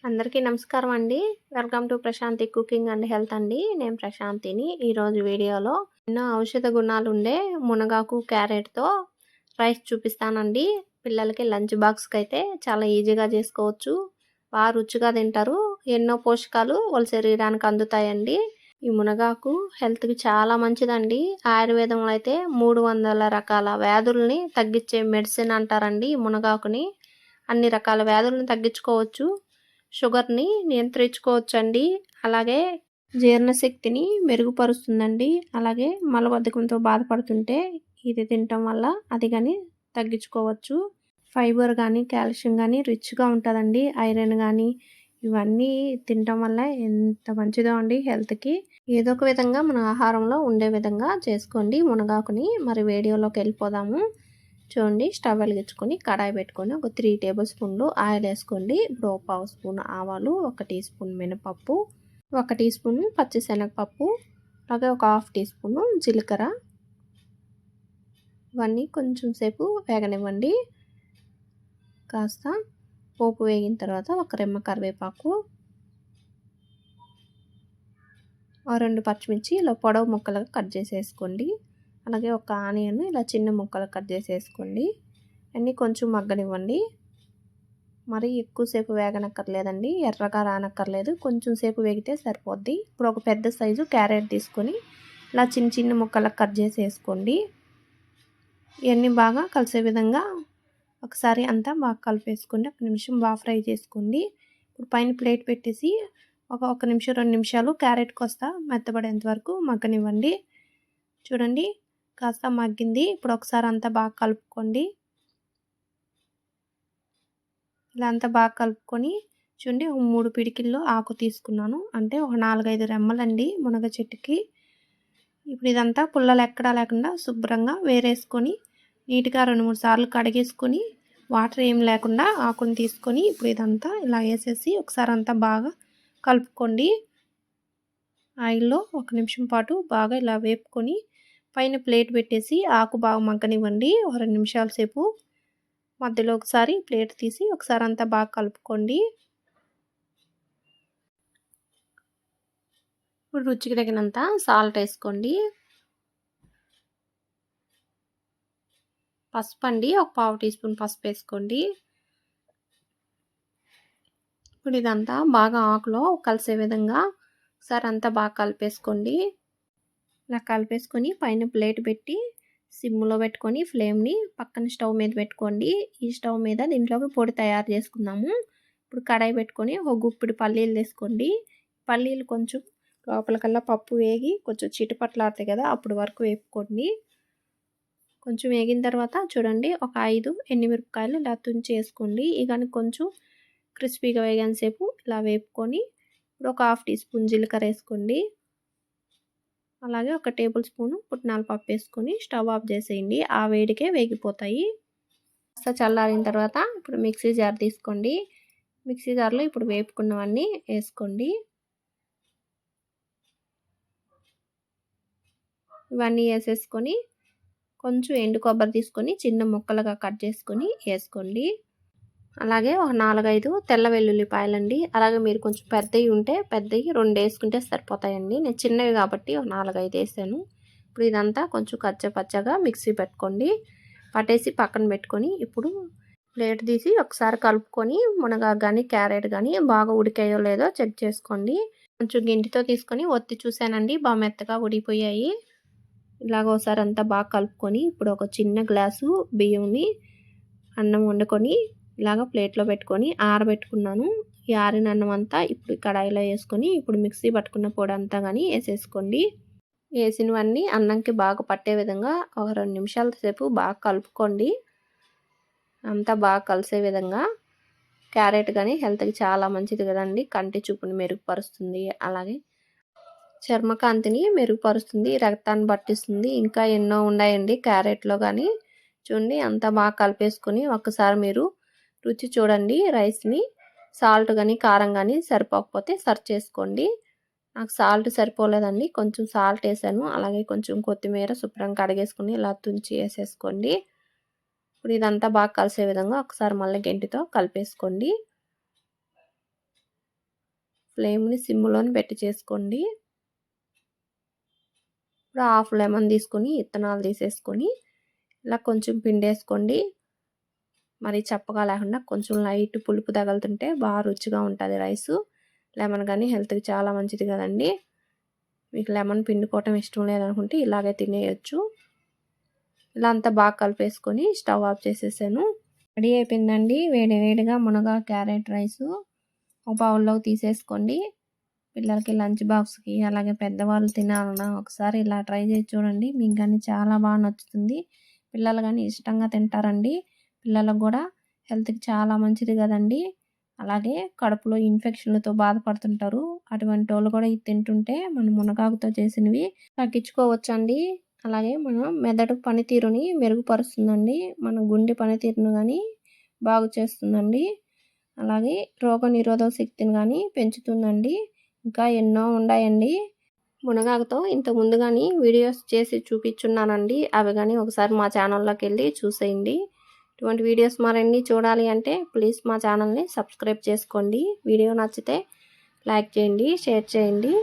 అందరికీ నమస్కారం అండి. Welcome to Prashanti cooking and health అండి. నేను ప్రశాంతిని. ఈరోజు వీడియోలో ఎన్నో ఔషధ గుణాలు ఉండే మునగాకు క్యారెట్తో రైస్ చూపిస్తానండి. పిల్లలకి లంచ్ బాక్స్కి అయితే చాలా ఈజీగా చేసుకోవచ్చు. బాగా రుచిగా తింటారు. ఎన్నో పోషకాలు వాళ్ళ శరీరానికి అందుతాయండి. ఈ మునగాకు హెల్త్కి చాలా మంచిదండి. ఆయుర్వేదంలో అయితే 300 రకాల వ్యాధుల్ని తగ్గించే మెడిసిన్ అంటారండి. ఈ మునగాకుని అన్ని రకాల వ్యాధులను తగ్గించుకోవచ్చు. షుగర్ని నియంత్రించుకోవచ్చండి. అలాగే జీర్ణశక్తిని మెరుగుపరుస్తుందండి. అలాగే మలబద్ధకంతో బాధపడుతుంటే ఇది తినటం వల్ల అది కానీ తగ్గించుకోవచ్చు. ఫైబర్ కానీ కాల్షియం కానీ రిచ్గా ఉంటుందండి. ఐరన్ కానీ ఇవన్నీ తినటం వల్ల ఎంత మంచిదో అండి హెల్త్కి. ఏదో ఒక విధంగా మన ఆహారంలో ఉండే విధంగా చేసుకోండి మునగాకుని. మరి వీడియోలోకి వెళ్ళిపోదాము. చూడండి, స్టవ్ వెలిగించుకొని కడాయి పెట్టుకొని ఒక 3 టేబుల్ స్పూన్లు ఆయిల్ వేసుకోండి. ఇప్పుడు 1/2 స్పూన్ ఆవాలు, 1 టీ స్పూన్ మినపప్పు, 1 టీ స్పూన్ పచ్చిశనగపప్పు, అలాగే ఒక 1/2 టీ స్పూన్ జీలకర్ర. ఇవన్నీ కొంచెం సేపు వేగనివ్వండి. కాస్త పోపు వేగిన తర్వాత ఒక రెమ్మ కరివేపాకు, 2 పచ్చిమిర్చి ఇలా పొడవు ముక్కలుగా కట్ చేసేసుకోండి. అలాగే ఒక ఆనియన్ ఇలా చిన్న ముక్కలు కట్ చేసేసుకోండి. అన్నీ కొంచెం మగ్గనివ్వండి. మరి ఎక్కువసేపు వేగనక్కర్లేదండి, ఎర్రగా రానక్కర్లేదు. కొంచెం సేపు వేగితే సరిపోద్ది. ఇప్పుడు ఒక పెద్ద సైజు క్యారెట్ తీసుకొని ఇలా చిన్న చిన్న ముక్కలకు కట్ చేసేసుకోండి. ఇవన్నీ బాగా కలిసే విధంగా ఒకసారి అంతా బాగా కలిపేసుకోండి. 1 నిమిషం బాగా ఫ్రై చేసుకోండి. ఇప్పుడు పైన ప్లేట్ పెట్టేసి ఒక నిమిషం 2 నిమిషాలు క్యారెట్ కాస్త మెత్తబడేంత వరకు మగ్గనివ్వండి. చూడండి, కాస్త మగ్గింది. ఇప్పుడు ఒకసారి అంతా బాగా కలుపుకోండి. ఇలా అంతా బాగా కలుపుకొని చూడండి, 3 పిడికిళ్ళు ఆకు తీసుకున్నాను. అంటే ఒక 4-5 రెమ్మలండి మునగ చెట్టుకి. ఇప్పుడు ఇదంతా పుల్లలు ఎక్కడా లేకుండా శుభ్రంగా వేరేసుకొని నీట్గా 2-3 సార్లు కడిగేసుకొని వాటర్ ఏం లేకుండా ఆకుని తీసుకొని ఇప్పుడు ఇదంతా ఇలా వేసేసి ఒకసారి అంతా బాగా కలుపుకోండి. ఆయిల్లో 1 నిమిషం పాటు బాగా ఇలా వేపుకొని పైన ప్లేట్ పెట్టేసి ఆకు బాగా మగ్గనివ్వండి. ఒక 2 నిమిషాల సేపు మధ్యలో ఒకసారి ప్లేట్ తీసి ఒకసారి అంతా బాగా కలుపుకోండి. ఇప్పుడు రుచికి తగినంత సాల్ట్ వేసుకోండి. పసుపు అండి, ఒక 1/2 టీ స్పూన్ పసుపు వేసుకోండి. ఇప్పుడు ఇదంతా బాగా ఆకులో కలిసే విధంగా ఒకసారి అంతా బాగా కలిపేసుకోండి. ఇలా కలిపేసుకొని పైన ప్లేట్ పెట్టి సిమ్లో పెట్టుకొని ఫ్లేమ్ని పక్కన స్టవ్ మీద పెట్టుకోండి. ఈ స్టవ్ మీద దీంట్లోకి పొడి తయారు చేసుకుందాము. ఇప్పుడు కడాయి పెట్టుకొని ఒక గుప్పిడి పల్లీలు తీసుకోండి. పల్లీలు కొంచెం లోపలికల్లా పప్పు వేగి కొంచెం చిటపట్లాడతాయి కదా, అప్పుడు వరకు వేపుకోండి. కొంచెం వేగిన తర్వాత చూడండి, ఒక 5 ఎండుమిరపకాయలు ఇలా తుంచి వేసుకోండి. ఇక కొంచెం క్రిస్పీగా వేగేంతసేపు ఇలా వేపుకొని ఇప్పుడు ఒక 1/2 టీ స్పూన్ జీలకర్ర వేసుకోండి. అలాగే 1 టేబుల్ స్పూను పుట్నాల పప్పు వేసుకొని స్టవ్ ఆఫ్ చేసేయండి. ఆ వేడికే వేగిపోతాయి. కాస్త చల్లారిన తర్వాత ఇప్పుడు మిక్సీ జార్ తీసుకోండి. మిక్సీ జార్లో ఇప్పుడు వేపుకున్నవన్నీ వేసుకోండి. ఇవన్నీ వేసేసుకొని కొంచెం ఎండు కొబ్బరి తీసుకొని చిన్న ముక్కలుగా కట్ చేసుకొని వేసుకోండి. అలాగే ఒక 4-5 తెల్ల వెల్లుల్లిపాయలండి. అలాగే మీరు కొంచెం పెద్దవి ఉంటే పెద్దవి 2 వేసుకుంటే సరిపోతాయండి. నేను చిన్నవి కాబట్టి ఒక 4-5 వేసాను. ఇప్పుడు ఇదంతా కొంచెం కచ్చపచ్చగా మిక్సీ పట్టేసి పక్కన పెట్టుకొని ఇప్పుడు ప్లేట్ తీసి ఒకసారి కలుపుకొని మునగాకు కానీ క్యారెట్ కానీ బాగా ఉడికాయో లేదో చెక్ చేసుకోండి. కొంచెం గింటితో తీసుకొని ఒత్తి చూసానండి, బాగా మెత్తగా ఉడిపోయాయి. ఇలాగ ఒకసారి అంతా బాగా కలుపుకొని ఇప్పుడు ఒక చిన్న గ్లాసు బియ్యంని అన్నం వండుకొని ఇలాగ ప్లేట్లో పెట్టుకొని ఆరబెట్టుకున్నాను. ఈ ఆరిన అన్నం అంతా ఇప్పుడు కడాయిలో వేసుకొని ఇప్పుడు మిక్సీ పట్టుకున్న పొడి అంతా కానీ వేసేసుకోండి. వేసినవన్నీ అన్నంకి బాగా పట్టే విధంగా ఒక 2 నిమిషాల సేపు బాగా కలుపుకోండి. అంతా బాగా కలిసే విధంగా. క్యారెట్ కానీ హెల్త్కి చాలా మంచిది కదండి, కంటి చూపుని మెరుగుపరుస్తుంది. అలాగే చర్మకాంతిని మెరుగుపరుస్తుంది, రక్తాన్ని పట్టిస్తుంది. ఇంకా ఎన్నో ఉన్నాయండి క్యారెట్‌లో గానీ. చూడండి అంతా బాగా కలిపేసుకొని ఒక్కసారి మీరు రుచి చూడండి రైస్‌ని. సాల్ట్ గానీ, కారం గానీ సరిపోకపోతే సరి చేసుకోండి. నాకు సాల్ట్ సరిపోలేదండి. కొంచెం సాల్ట్ ఏసాను. అలాగే కొంచెం కొత్తిమీర శుభ్రంగా కడిగేసుకొని ఇలా తుంచి ఏసేసుకోండి. ఇప్పుడు ఇదంతా బాగా కలిసే విధంగా ఒకసారి మళ్ళీ గెంటితో కలిపేసుకోండి. ఫ్లేమ్‌ని సిమ్‌లోనే పెట్టి చేసుకోండి. ఇప్పుడు హాఫ్ లెమన్ తీసుకొని ఇత్తనాలు తీసేసుకొని ఇలా కొంచెం పిండేసుకోండి. మరి చప్పగా లేకుండా కొంచెం లైట్ పులుపు తగులుతుంటే బాగా రుచిగా ఉంటుంది రైసు. లెమన్ కానీ హెల్త్‌కి చాలా మంచిది కదండి. మీకు లెమన్ పిండుకోవటం ఇష్టం లేదనుకుంటే ఇలాగే తినేయొచ్చు. ఇలా అంతా బాగా కలిపేసుకొని స్టవ్ ఆఫ్ చేసేసాను. రెడీ అయిపోయిందండి వేడిగా మునగా క్యారెట్ రైసు. ఒక బౌల్లోకి తీసేసుకోండి. పిల్లలకి లంచ్ బాక్స్‌కి అలాగే పెద్దవాళ్ళు తినాలన్నా ఒకసారి ఇలా ట్రై చేసి చూడండి. మీకు కానీ చాలా బాగా నచ్చుతుంది. పిల్లలు కానీ ఇష్టంగా తింటారండి. పిల్లలకు కూడా హెల్త్‌కి చాలా మంచిది కదండి. అలాగే కడుపులో ఇన్ఫెక్షన్లతో బాధపడుతుంటారు. అటువంటి వాళ్ళు కూడా ఇది తింటుంటే మన మునగాకుతో చేసినవి తగ్గించుకోవచ్చండి. అలాగే మన మెదడు పనితీరుని మెరుగుపరుస్తుందండి. మన గుండె పనితీరును కానీ బాగు చేస్తుందండి. అలాగే రోగనిరోధక శక్తిని కానీ పెంచుతుందండి. ఇంకా ఎన్నో ఉన్నాయండి. మునగాకుతో ఇంతకుముందు కానీ వీడియోస్ చేసి చూపించున్నానండి. అవి కానీ ఒకసారి మా ఛానల్లోకి వెళ్ళి చూసేయండి. ఇటువంటి వీడియోస్ మరిన్ని చూడాలి అంటే ప్లీజ్ మా ఛానల్ని సబ్స్క్రైబ్ చేసుకోండి. వీడియో నచ్చితే లైక్ చేయండి, షేర్ చేయండి.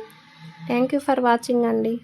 థ్యాంక్ యూ ఫర్ వాచింగ్ అండి.